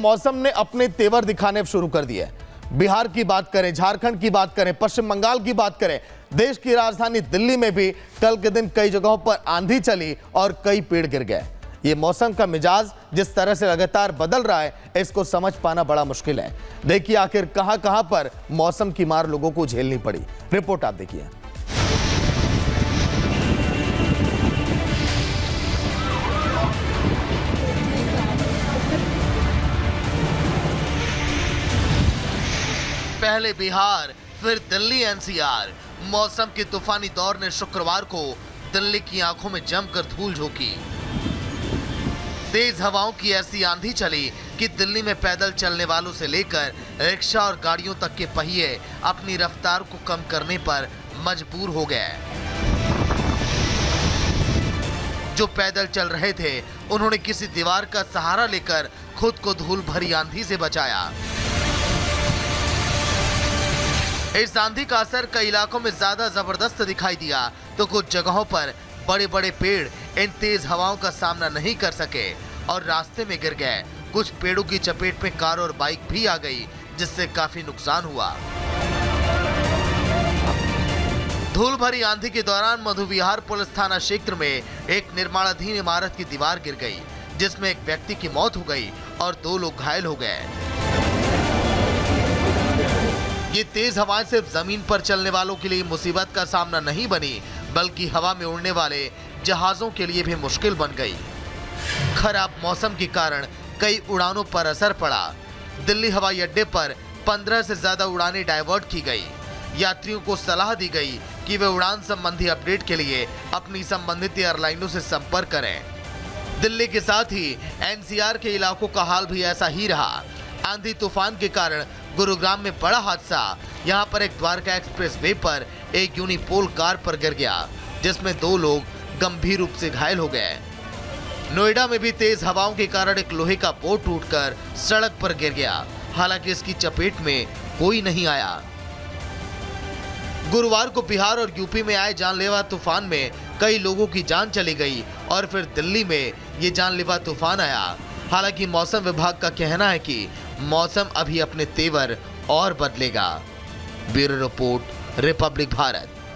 मौसम ने अपने तेवर दिखाने शुरू कर दिए। बिहार की बात करें, झारखंड की बात करें, पश्चिम बंगाल की बात करें, देश की राजधानी दिल्ली में भी कल के दिन कई जगहों पर आंधी चली और कई पेड़ गिर गए। ये मौसम का मिजाज जिस तरह से लगातार बदल रहा है, इसको समझ पाना बड़ा मुश्किल है। देखिए आखिर कहां पर मौसम की मार लोगों को झेलनी पड़ी। रिपोर्ट आप देखिए। पहले बिहार, फिर दिल्ली एनसीआर। मौसम के तूफानी दौर ने शुक्रवार को दिल्ली की आंखों में जमकर धूल झोंकी। तेज हवाओं की ऐसी आंधी चली कि दिल्ली में पैदल चलने वालों से लेकर रिक्शा और गाड़ियों तक के पहिए अपनी रफ्तार को कम करने पर मजबूर हो गए। जो पैदल चल रहे थे, उन्होंने किसी दीवार का सहारा लेकर खुद को धूल भरी आंधी से बचाया। इस आंधी का असर कई इलाकों में ज्यादा जबरदस्त दिखाई दिया, तो कुछ जगहों पर बड़े बड़े पेड़ इन तेज हवाओं का सामना नहीं कर सके और रास्ते में गिर गए। कुछ पेड़ों की चपेट में कार और बाइक भी आ गई, जिससे काफी नुकसान हुआ। धूल भरी आंधी के दौरान मधुविहार पुलिस थाना क्षेत्र में एक निर्माणाधीन इमारत की दीवार गिर गई, जिसमें एक व्यक्ति की मौत हो गई और 2 लोग घायल हो गए। ये तेज हवाएं सिर्फ जमीन पर चलने वालों के लिए मुसीबत का सामना नहीं बनी, बल्कि हवा में उड़ने वाले जहाजों के लिए भी मुश्किल बन गई। खराब मौसम के कारण कई उड़ानों पर असर पड़ा। दिल्ली हवाई अड्डे पर 15 से ज्यादा उड़ानें डाइवर्ट की गई। यात्रियों को सलाह दी गई कि वे उड़ान संबंधी अपडेट के लिए अपनी संबंधित एयरलाइनों से संपर्क करें। दिल्ली के साथ ही एनसीआर के इलाकों का हाल भी ऐसा ही रहा। आंधी तूफान के कारण गुरुग्राम में बड़ा हादसा। यहां पर एक द्वारका एक्सप्रेस वे पर एक यूनिपोल कार पर गिर गया, जिसमें 2 लोग गंभीर रूप से घायल हो गए। नोएडा में भी तेज हवाओं के कारण एक लोहे का पोल टूटकर सड़क पर गिर गया। हालांकि इसकी चपेट में कोई नहीं आया। गुरुवार को बिहार और यूपी में आए जानलेवा तूफान में कई लोगों की जान चली गई और फिर दिल्ली में ये जानलेवा तूफान आया। हालांकि मौसम विभाग का कहना है कि मौसम अभी अपने तेवर और बदलेगा। Bureau report, Republic Bharat.